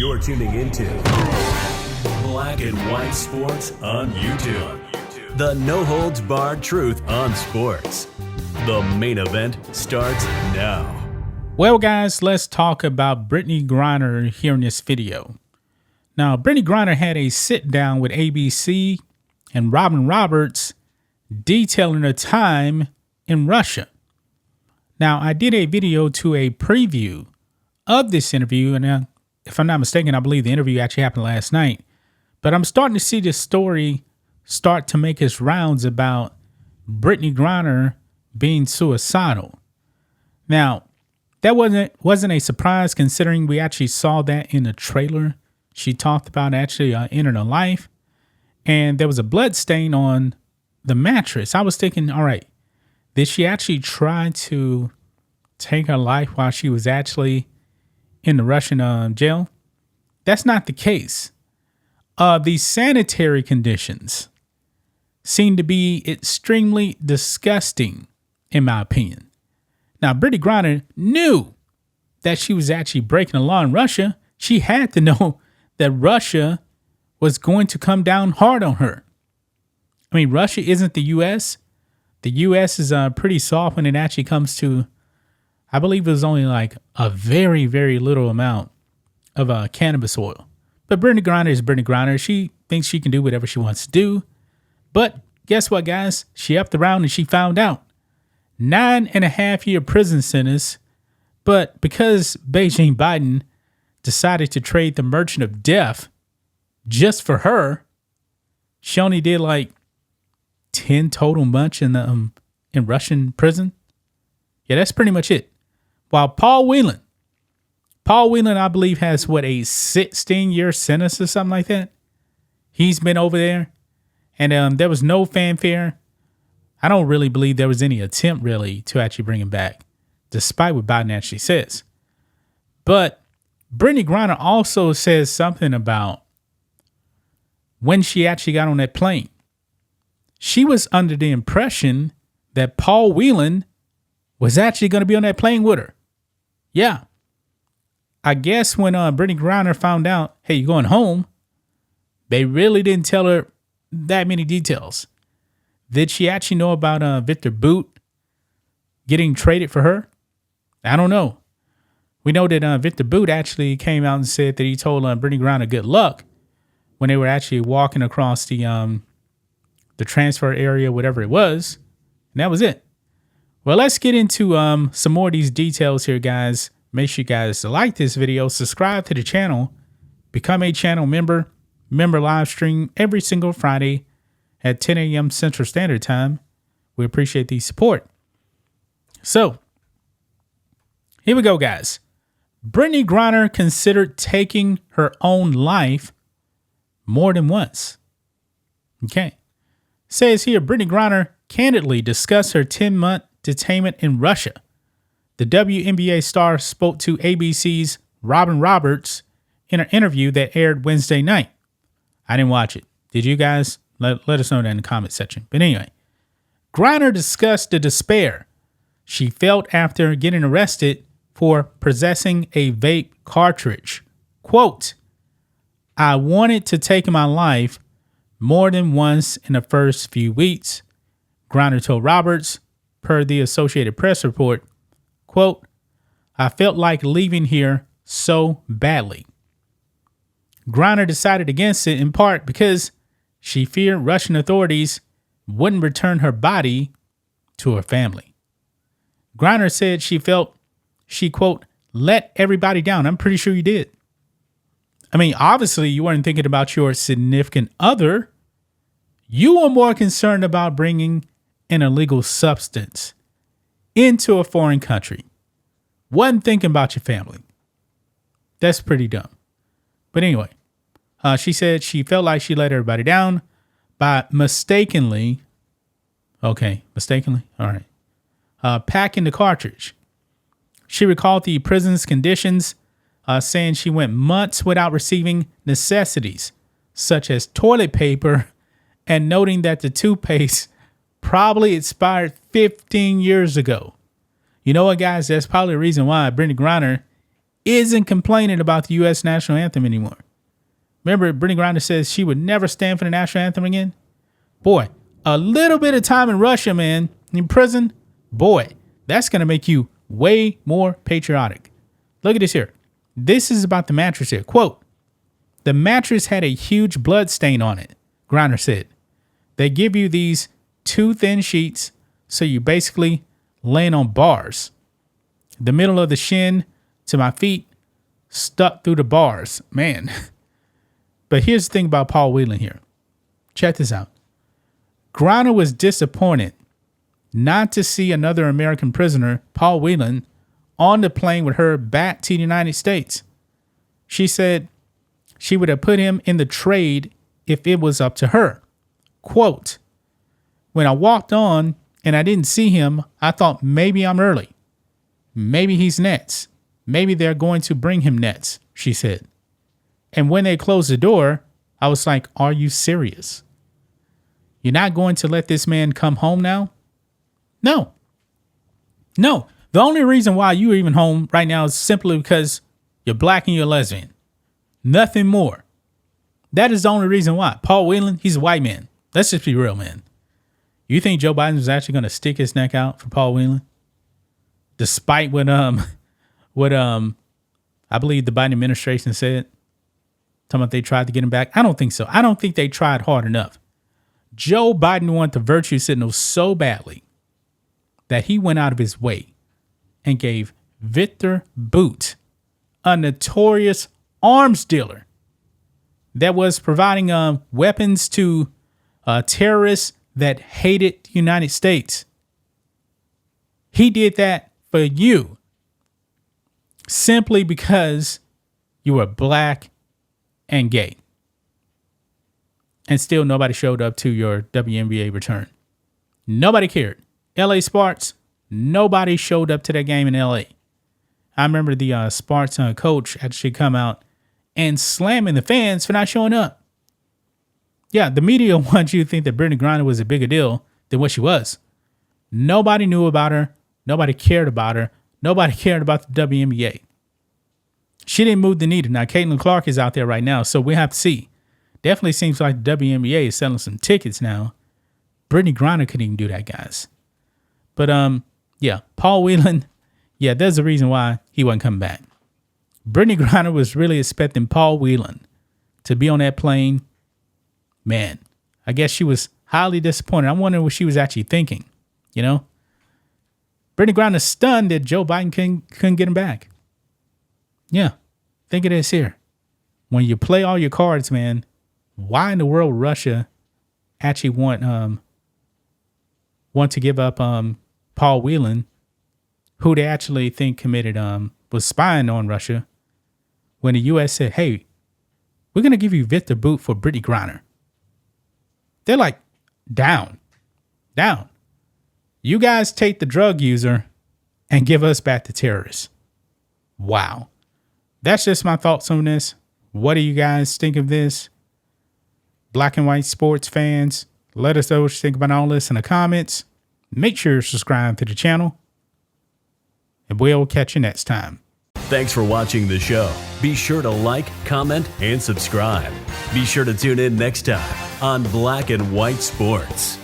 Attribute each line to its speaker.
Speaker 1: You're tuning into Black and White Sports on YouTube. The no-holds-barred truth on sports. The main event starts now.
Speaker 2: Well, guys, let's talk about Brittney Griner here in this video. Now, Brittney Griner had a sit-down with ABC and Robin Roberts detailing her time in Russia. Now, I did a video to a preview of this interview, and if I'm not mistaken, I believe the interview actually happened last night. But I'm starting to see this story start to make its rounds about Brittney Griner being suicidal. Now, that wasn't a surprise considering we actually saw that in the trailer. She talked about actually ending her life, and there was a blood stain on the mattress. I was thinking, all right, did she actually try to take her life while she was actually in the Russian jail? That's not the case. The sanitary conditions seem to be extremely disgusting, in my opinion. Now, Brittney Griner knew that she was actually breaking the law in Russia. She had to know that Russia was going to come down hard on her. I mean, Russia isn't the U.S. The U.S. is pretty soft when it actually comes to, I believe it was only like a very, very little amount of cannabis oil. But Brittney Griner is Brittney Griner. She thinks she can do whatever she wants to do. But guess what, guys? She upped around and she found out. 9.5-year prison sentence. But because Beijing Biden decided to trade the Merchant of Death just for her, she only did like 10 total months in Russian prison. Yeah, that's pretty much it. While Paul Whelan, I believe, has a 16-year sentence or something like that. He's been over there, and there was no fanfare. I don't really believe there was any attempt really to actually bring him back, despite what Biden actually says. But Brittney Griner also says something about when she actually got on that plane. She was under the impression that Paul Whelan was actually going to be on that plane with her. Yeah. I guess when Brittney Griner found out, hey, you're going home, they really didn't tell her that many details. Did she actually know about Victor Boot getting traded for her? I don't know. We know that Victor Boot actually came out and said that he told Brittney Griner good luck when they were actually walking across the transfer area, whatever it was. And that was it. Well, let's get into some more of these details here, guys. Make sure you guys like this video, subscribe to the channel, become a channel member. Member live stream every single Friday at 10 a.m. Central Standard Time. We appreciate the support. So, here we go, guys. Brittney Griner considered taking her own life more than once. Okay. Says here, Brittney Griner candidly discussed her 10-month detainment in Russia. The WNBA star spoke to ABC's Robin Roberts in an interview that aired Wednesday night. I didn't watch it. Did you guys? Let us know that in the comment section. But anyway, Griner discussed the despair she felt after getting arrested for possessing a vape cartridge. Quote, I wanted to take my life more than once in the first few weeks, Griner told Roberts, per the Associated Press report. Quote, I felt like leaving here so badly. Griner decided against it in part because she feared Russian authorities wouldn't return her body to her family. Griner said she felt she, quote, let everybody down. I'm pretty sure you did. I mean, obviously you weren't thinking about your significant other. You were more concerned about bringing an illegal substance into a foreign country. Wasn't thinking about your family. That's pretty dumb. But anyway, she said she felt like she let everybody down by mistakenly, all right, packing the cartridge. She recalled the prison's conditions, saying she went months without receiving necessities, such as toilet paper, and noting that the toothpaste probably expired 15 years ago. You know what, guys? That's probably the reason why Brittney Griner isn't complaining about the U.S. national anthem anymore. Remember, Brittney Griner says she would never stand for the national anthem again? Boy, a little bit of time in Russia, man, in prison, boy, that's going to make you way more patriotic. Look at this here. This is about the mattress here. Quote, "The mattress had a huge blood stain on it," Griner said. "They give you these 2 thin sheets, so you basically laying on bars. The middle of the shin to my feet stuck through the bars." Man. But here's the thing about Paul Whelan here. Check this out. Griner was disappointed not to see another American prisoner, Paul Whelan, on the plane with her back to the United States. She said she would have put him in the trade if it was up to her. Quote, "When I walked on and I didn't see him, I thought maybe I'm early. Maybe he's next. Maybe they're going to bring him next," she said. "And when they closed the door, I was like, are you serious? You're not going to let this man come home now?" No. No. The only reason why you're even home right now is simply because you're black and you're lesbian. Nothing more. That is the only reason why. Paul Whelan, he's a white man. Let's just be real, man. You think Joe Biden was actually going to stick his neck out for Paul Whelan? Despite what I believe the Biden administration said, talking about they tried to get him back. I don't think so. I don't think they tried hard enough. Joe Biden wanted the virtue signal so badly that he went out of his way and gave Victor Bout, a notorious arms dealer that was providing weapons to terrorists that hated the United States. He did that for you simply because you were black and gay. And still nobody showed up to your WNBA return. Nobody cared. LA Sparks, nobody showed up to that game in LA. I remember the Sparks coach actually come out and slamming the fans for not showing up. Yeah, the media wants you to think that Brittney Griner was a bigger deal than what she was. Nobody knew about her. Nobody cared about her. Nobody cared about the WNBA. She didn't move the needle. Now, Caitlin Clark is out there right now, so we have to see. Definitely seems like the WNBA is selling some tickets now. Brittney Griner couldn't even do that, guys. But, yeah, Paul Whelan, yeah, there's a reason why he wasn't coming back. Brittney Griner was really expecting Paul Whelan to be on that plane. Man, I guess she was highly disappointed. I'm wondering what she was actually thinking, you know? Brittney Griner stunned that Joe Biden couldn't get him back. Yeah, think of this here. When you play all your cards, man, why in the world would Russia actually want to give up Paul Whelan, who they actually think committed was spying on Russia, when the U.S. said, "Hey, we're gonna give you Victor Bout for Brittney Griner." They're like, down. You guys take the drug user and give us back the terrorists. Wow. That's just my thoughts on this. What do you guys think of this? Black and white sports fans, let us know what you think about all this in the comments. Make sure you subscribe to the channel, and we'll catch you next time.
Speaker 1: Thanks for watching the show. Be sure to like, comment, and subscribe. Be sure to tune in next time on Black and White Sports.